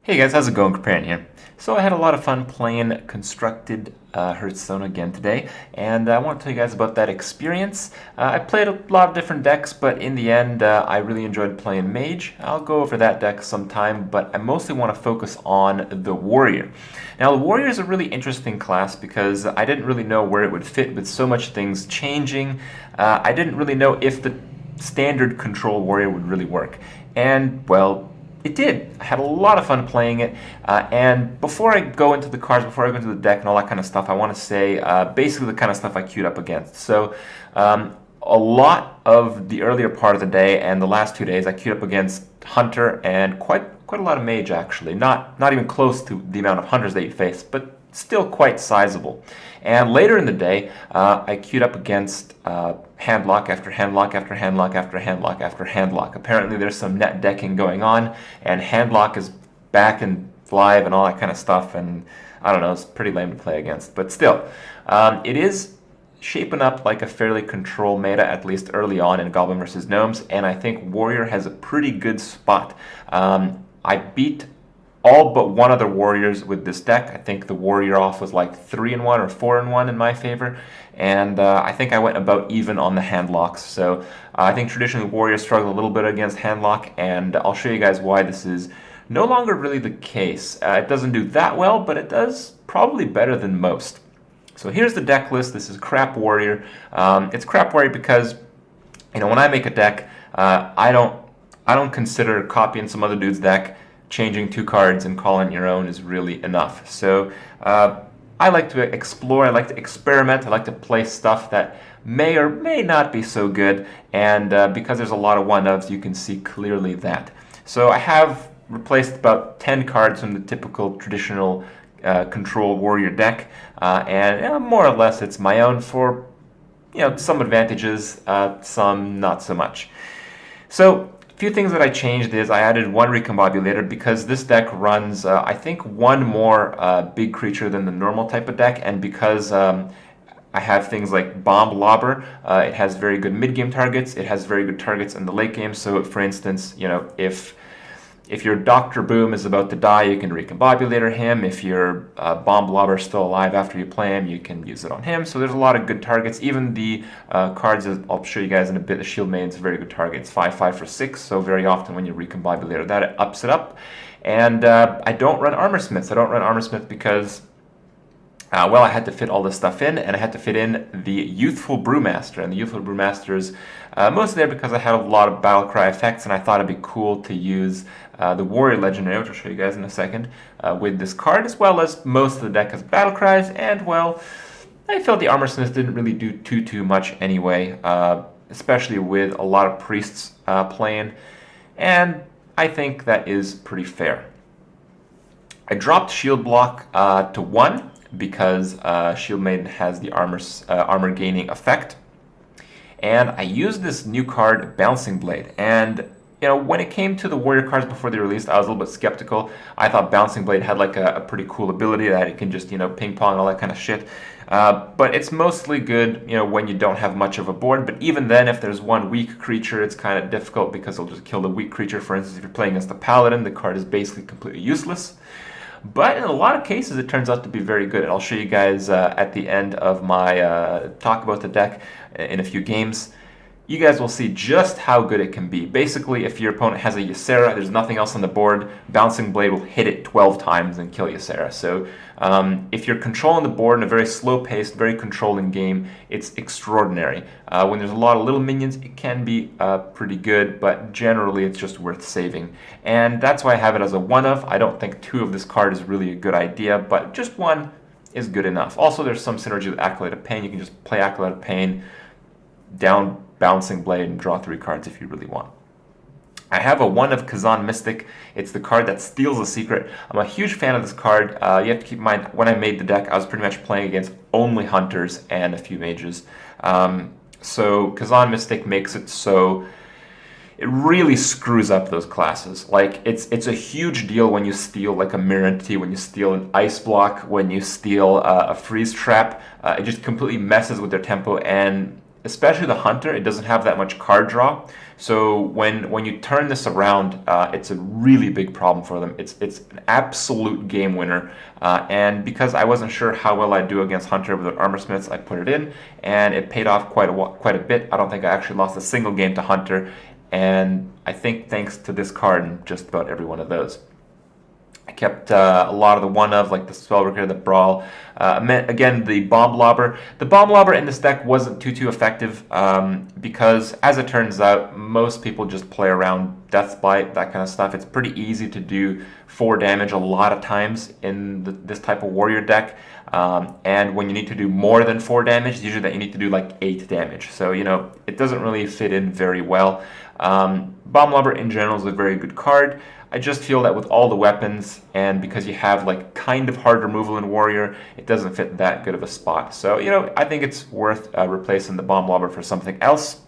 Hey guys, how's it going? Companion here. So I had a lot of fun playing constructed Hearthstone again today, and I want to tell you guys about that experience. I played a lot of different decks, but in the end, I really enjoyed playing Mage. I'll go over that deck sometime, but I mostly want to focus on the Warrior. Now, the Warrior is a really interesting class because I didn't really know where it would fit with so much things changing. I didn't really know if the standard control Warrior would really work, and well, it did. I had a lot of fun playing it. And before I go into the cards, before I go into the deck and all that kind of stuff, I want to say basically the kind of stuff I queued up against. So a lot of the earlier part of the day and the last 2 days, I queued up against Hunter and quite a lot of Mage actually. Not even close to the amount of Hunters that you face, but still quite sizable. And later in the day, I queued up against handlock after handlock after handlock after handlock after handlock. Apparently there's some net decking going on, and handlock is back and live and all that kind of stuff, and I don't know, it's pretty lame to play against. But still, it is shaping up like a fairly controlled meta, at least early on in Goblin versus Gnomes, and I think Warrior has a pretty good spot. I beat all but one of the Warriors with this deck. I think the Warrior off was like 3-1 or 4-1 in my favor, and I think I went about even on the handlocks. So I think traditionally Warriors struggle a little bit against handlock, and I'll show you guys why this is no longer really the case. It doesn't do that well, but it does probably better than most. So here's the deck list. This is Crap Warrior. It's Crap Warrior because, you know, when I make a deck, I don't consider copying some other dude's deck, changing 2 cards and calling it your own is really enough. So I like to explore, I like to experiment, I like to play stuff that may or may not be so good, and because there's a lot of one-ofs, you can see clearly that. So I have replaced about 10 cards from the typical traditional control warrior deck, and more or less it's my own for, you know, some advantages, some not so much. So a few things that I changed is I added 1 Recombobulator because this deck runs, I think, 1 more big creature than the normal type of deck, and because I have things like Bomb Lobber, it has very good mid-game targets, it has very good targets in the late game, so for instance, you know, if your Dr. Boom is about to die, you can Recombobulator him. If your Bomb Lobber is still alive after you play him, you can use it on him. So there's a lot of good targets. Even the cards that I'll show you guys in a bit, the Shieldmaiden is a very good target. It's 5/5 for 6, so very often when you Recombobulator that, it ups it up. And I don't run Armorsmiths. I don't run Armorsmith because well, I had to fit all this stuff in, and I had to fit in the Youthful Brewmaster. And the Youthful Brewmaster is mostly there because I had a lot of Battlecry effects, and I thought it'd be cool to use the Warrior Legendary, which I'll show you guys in a second, with this card, as well as most of the deck has Battlecries, and, well, I felt the Armorsmith didn't really do too much anyway, especially with a lot of Priests playing, and I think that is pretty fair. I dropped Shield Block to 1, because Shieldmaiden has the armor gaining effect. And I used this new card, Bouncing Blade. And, you know, when it came to the Warrior cards before they released, I was a little bit skeptical. I thought Bouncing Blade had like a pretty cool ability that it can just, you know, ping pong, all that kind of shit. But it's mostly good, you know, when you don't have much of a board. But even then, if there's one weak creature, it's kind of difficult because it'll just kill the weak creature. For instance, if you're playing against a Paladin, the card is basically completely useless. But in a lot of cases, it turns out to be very good. And I'll show you guys at the end of my talk about the deck in a few games. You guys will see just how good it can be. Basically, if your opponent has a Ysera, there's nothing else on the board, Bouncing Blade will hit it 12 times and kill Ysera. So if you're controlling the board in a very slow-paced, very controlling game, it's extraordinary. When there's a lot of little minions, it can be pretty good, but generally it's just worth saving. And that's why I have it as a one-of. I don't think 2 of this card is really a good idea, but just 1 is good enough. Also, there's some synergy with Acolyte of Pain. You can just play Acolyte of Pain, down Bouncing Blade, and draw 3 cards if you really want. I have a 1 of Kazan Mystic. It's the card that steals a secret. I'm a huge fan of this card. You have to keep in mind, when I made the deck, I was pretty much playing against only Hunters and a few Mages. So Kazan Mystic makes it so it really screws up those classes. Like, it's a huge deal when you steal like a Mirror Entity, when you steal an Ice Block, when you steal a Freeze Trap. It just completely messes with their tempo, and especially the Hunter, it doesn't have that much card draw. So when you turn this around, it's a really big problem for them. It's an absolute game winner. And because I wasn't sure how well I'd do against Hunter with Armor Smiths, I put it in, and it paid off quite a bit. I don't think I actually lost a single game to Hunter, and I think thanks to this card in just about every one of those. I kept a lot of the one-of, like the Spellbreaker, the Brawl. Again, the Bomb Lobber. The Bomb Lobber in this deck wasn't too effective because, as it turns out, most people just play around Death's Bite, that kind of stuff. It's pretty easy to do 4 damage a lot of times in this type of warrior deck. And when you need to do more than 4 damage, usually that you need to do like 8 damage. So, you know, it doesn't really fit in very well. Bomb Lobber in general is a very good card. I just feel that with all the weapons, and because you have like kind of hard removal in Warrior, it doesn't fit that good of a spot. So, you know, I think it's worth replacing the Bomb Lobber for something else.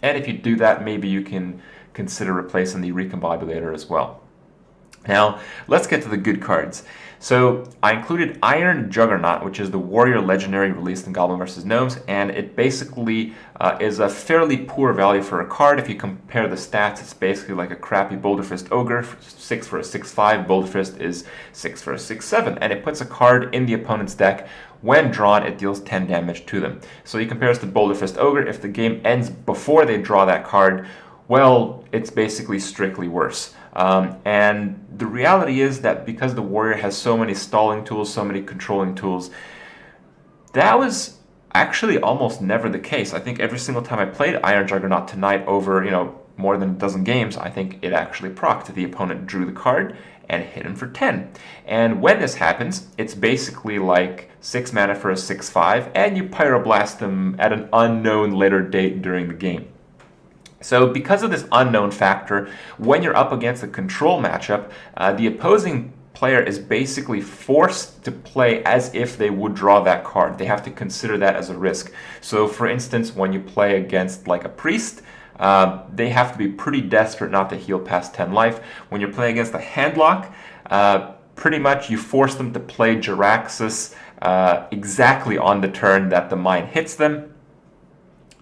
And if you do that, maybe you can consider replacing the Recombobulator as well. Now, let's get to the good cards. So I included Iron Juggernaut, which is the Warrior Legendary released in Goblin vs. Gnomes, and it basically is a fairly poor value for a card. If you compare the stats, it's basically like a crappy Boulder Fist Ogre, 6 for a 6/5. Boulder Fist is 6 for a 6/7, and it puts a card in the opponent's deck. When drawn, it deals 10 damage to them. So you compare this to Boulder Fist Ogre. If the game ends before they draw that card, well, it's basically strictly worse. And the reality is that because the Warrior has so many stalling tools, so many controlling tools, that was actually almost never the case. I think every single time I played Iron Juggernaut tonight over, you know, more than a dozen games, I think it actually procced. The opponent drew the card and hit him for 10. And when this happens, it's basically like 6 mana for a 6/5, and you Pyroblast them at an unknown later date during the game. So because of this unknown factor, when you're up against a control matchup, the opposing player is basically forced to play as if they would draw that card. They have to consider that as a risk. So for instance, when you play against like a priest, they have to be pretty desperate not to heal past 10 life. When you're playing against a handlock, pretty much you force them to play Jaraxxus exactly on the turn that the mine hits them.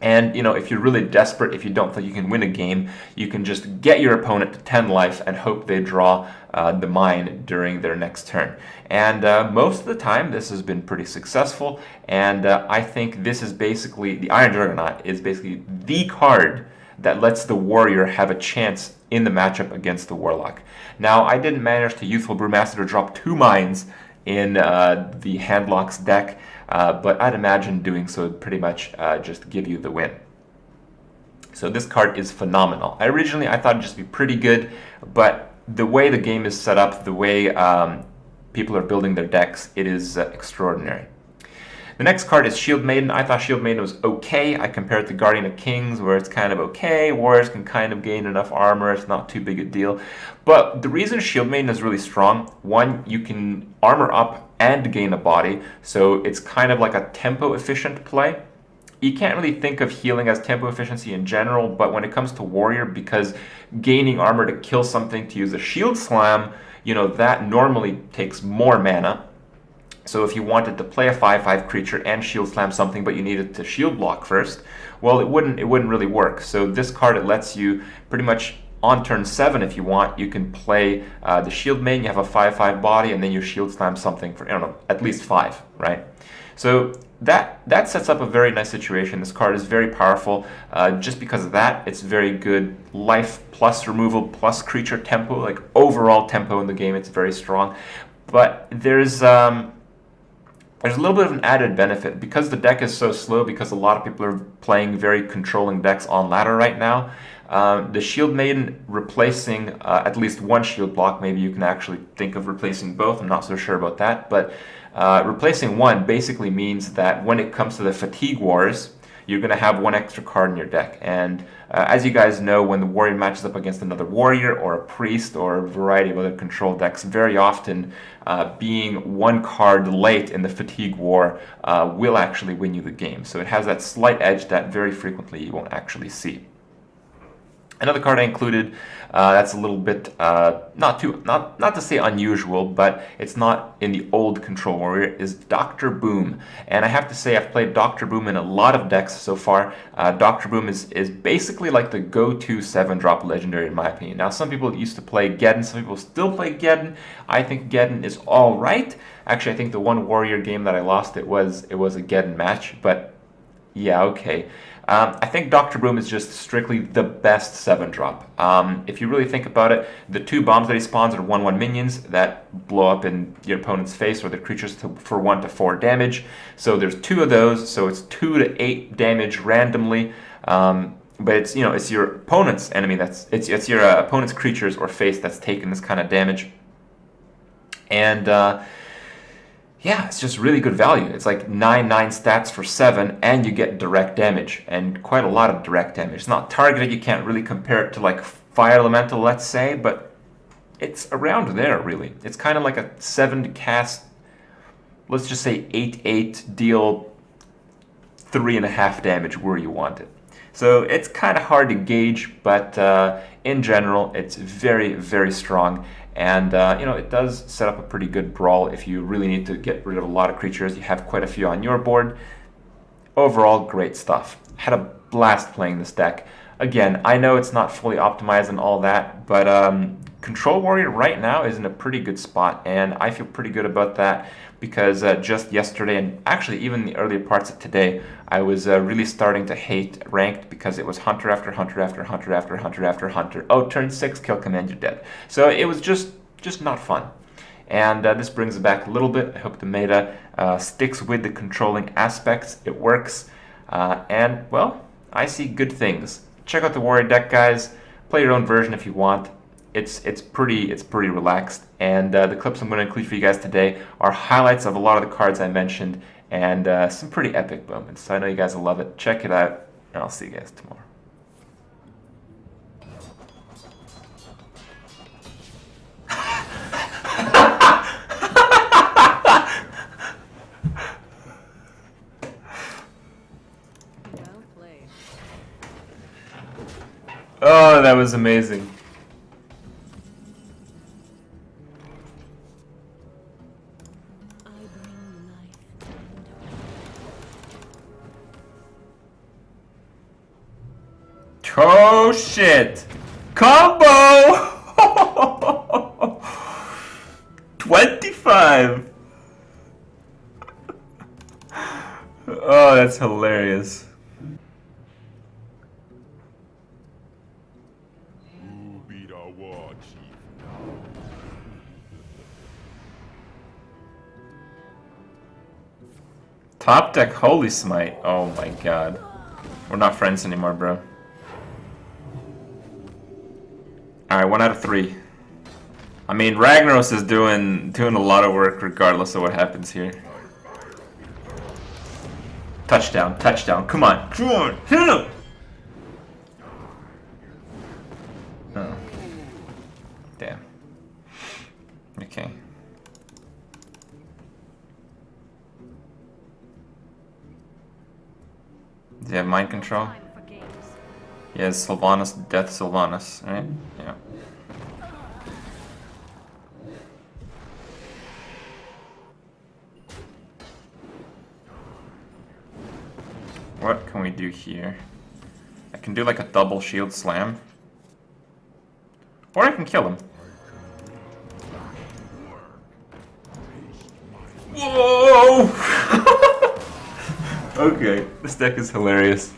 And, you know, if you're really desperate, if you don't think you can win a game, you can just get your opponent to 10 life and hope they draw the mine during their next turn. And most of the time, this has been pretty successful. And I think this is basically, the Iron Juggernaut is basically the card that lets the Warrior have a chance in the matchup against the Warlock. Now, I didn't manage to Youthful Brewmaster to drop 2 mines in the Handlock's deck, but I'd imagine doing so would pretty much just give you the win. So this card is phenomenal. Originally I thought it'd just be pretty good, but the way the game is set up, the way people are building their decks, it is extraordinary. The next card is Shieldmaiden. I thought Shieldmaiden was okay. I compared it to Guardian of Kings, where it's kind of okay. Warriors can kind of gain enough armor. It's not too big a deal. But the reason Shieldmaiden is really strong, one, you can armor up and gain a body. So it's kind of like a tempo-efficient play. You can't really think of healing as tempo efficiency in general, but when it comes to Warrior, because gaining armor to kill something to use a Shield Slam, you know, that normally takes more mana. So if you wanted to play a 5/5 creature and Shield Slam something, but you needed to Shield Block first, well, it wouldn't really work. So this card, it lets you pretty much on turn 7, if you want, you can play the Shieldmaiden. You have a 5/5 body, and then you Shield Slam something for, I don't know, at least 5, right? So that sets up a very nice situation. This card is very powerful. Just because of that, it's very good life plus removal plus creature tempo, like overall tempo in the game. It's very strong. But there's a little bit of an added benefit. Because the deck is so slow, because a lot of people are playing very controlling decks on ladder right now, the Shieldmaiden replacing at least one shield block, maybe you can actually think of replacing both, I'm not so sure about that, but replacing one basically means that when it comes to the Fatigue Wars, you're going to have one extra card in your deck. And as you guys know, when the Warrior matches up against another Warrior or a Priest or a variety of other control decks, very often being one card late in the Fatigue War will actually win you the game. So it has that slight edge that very frequently you won't actually see. Another card I included that's a little bit not to say unusual, but it's not in the old Control Warrior, is Dr. Boom. And I have to say I've played Dr. Boom in a lot of decks so far. Dr. Boom is basically like the go-to 7-drop legendary in my opinion. Now some people used to play Geddon, some people still play Geddon. I think Geddon is alright. Actually I think the one Warrior game that I lost it was a Geddon match, but yeah, okay. I think Dr. Boom is just strictly the best 7-drop. If you really think about it, the 2 bombs that he spawns are 1/1 minions that blow up in your opponent's face or the creatures for 1 to 4 damage. So there's 2 of those, so it's 2 to 8 damage randomly. But it's it's your opponent's enemy it's your opponent's creatures or face that's taking this kind of damage. And yeah, it's just really good value. It's like 9/9 stats for 7, and you get direct damage, and quite a lot of direct damage. It's not targeted, you can't really compare it to like Fire Elemental, let's say, but it's around there, really. It's kind of like a 7 to cast, let's just say 8/8, deal 3.5 damage where you want it. So it's kind of hard to gauge, but in general, it's very, very strong. And, it does set up a pretty good brawl if you really need to get rid of a lot of creatures. You have quite a few on your board. Overall, great stuff. Had a blast playing this deck. Again, I know it's not fully optimized and all that, but Control Warrior right now is in a pretty good spot, and I feel pretty good about that because just yesterday, and actually even the earlier parts of today, I was really starting to hate Ranked because it was Hunter after Hunter after Hunter after Hunter after Hunter. Oh, turn 6, kill command, you're dead. So it was just not fun. And this brings it back a little bit. I hope the meta sticks with the controlling aspects. It works. And, well, I see good things. Check out the Warrior deck, guys. Play your own version if you want. It's pretty relaxed, and the clips I'm going to include for you guys today are highlights of a lot of the cards I mentioned and some pretty epic moments. So I know you guys will love it. Check it out, and I'll see you guys tomorrow. Well played. Oh, that was amazing. Oh shit! Combo! 25! Oh, that's hilarious. Top deck Holy Smite. Oh my god. We're not friends anymore, bro. Alright, 1 out of 3. I mean, Ragnaros is doing a lot of work regardless of what happens here. Touchdown, touchdown, come on, hit him! Oh. Damn. Okay. Does he have mind control? He has Sylvanas, Death Sylvanas, right? Yeah. What can we do here? I can do like a double shield slam. Or I can kill him. Whoa! Okay, this deck is hilarious.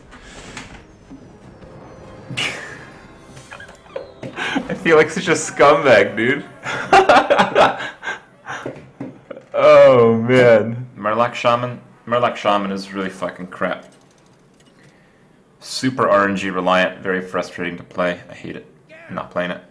I feel like such a scumbag, dude. Oh man. Murloc Shaman is really fucking crap. Super RNG reliant, very frustrating to play. I hate it. I'm not playing it.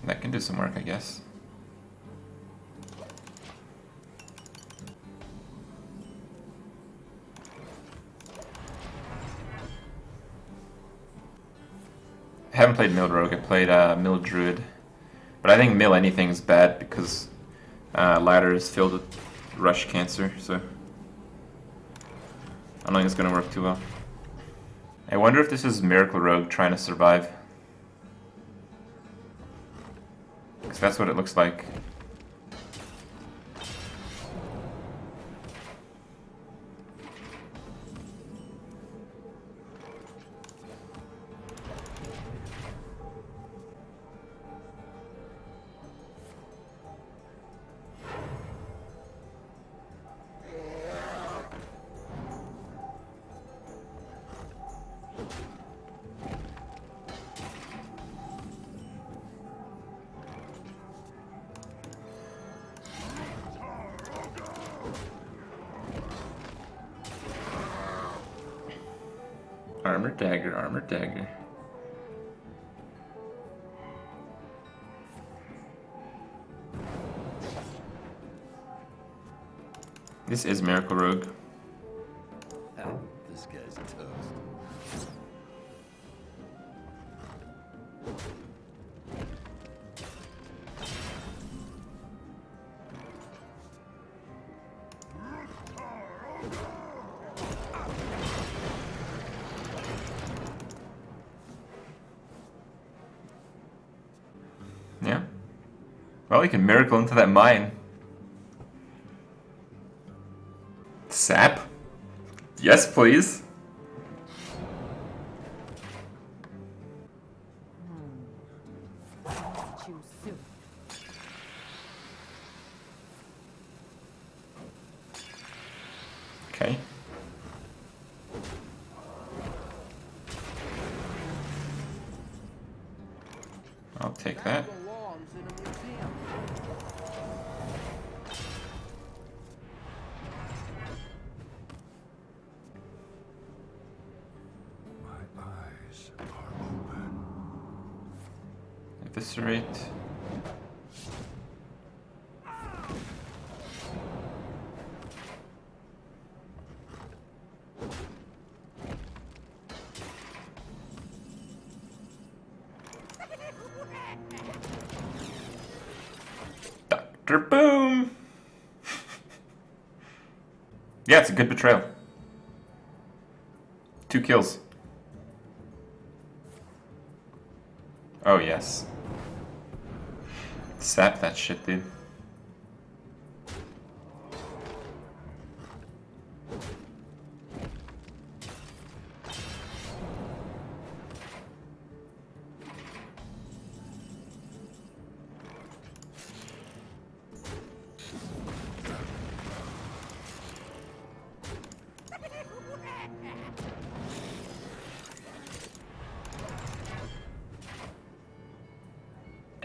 That can do some work, I guess. I haven't played Mill Rogue, I played Mill Druid. But I think Mill anything is bad because ladder is filled with rush cancer, so I don't think it's gonna work too well. I wonder if this is Miracle Rogue trying to survive. Because that's what it looks like. Armor dagger, armor dagger. This is Miracle Rogue. Oh, this guy's toast. Yeah. Well, we can miracle into that mine. Sap? Yes, please. Too soon. Okay. I'll take that. My eyes are open. Eviscerate. Dr. Boom! Yeah, it's a good betrayal. 2 kills. Oh, yes. Sap that shit, dude.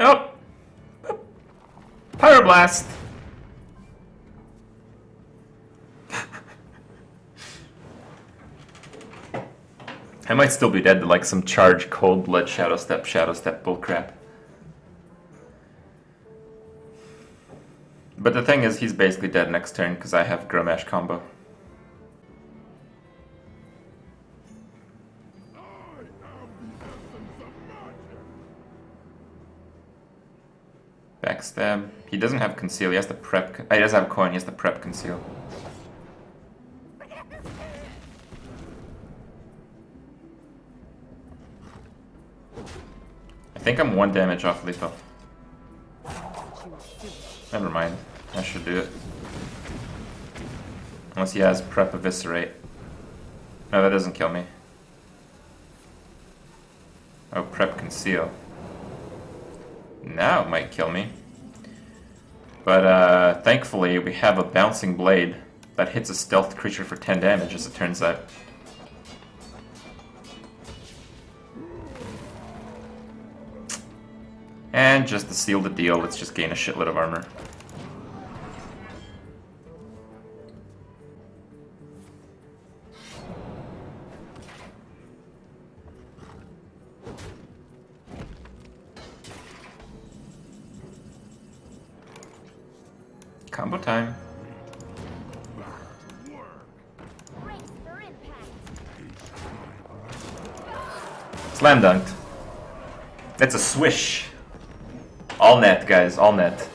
Oh! Pyroblast! I might still be dead to like some charge, cold blood, shadow step bullcrap. But the thing is, he's basically dead next turn because I have Gromash combo. Backstab. He doesn't have conceal, he has the prep. He does have coin, he has the prep conceal. I think I'm 1 damage off lethal. Never mind, I should do it. Unless he has prep eviscerate. No, that doesn't kill me. Oh, prep conceal. Now it might kill me. But thankfully we have a bouncing blade that hits a stealth creature for 10 damage, as it turns out. And just to seal the deal, let's just gain a shitload of armor. Combo time. Slam dunked. That's a swish. All net, guys, all net.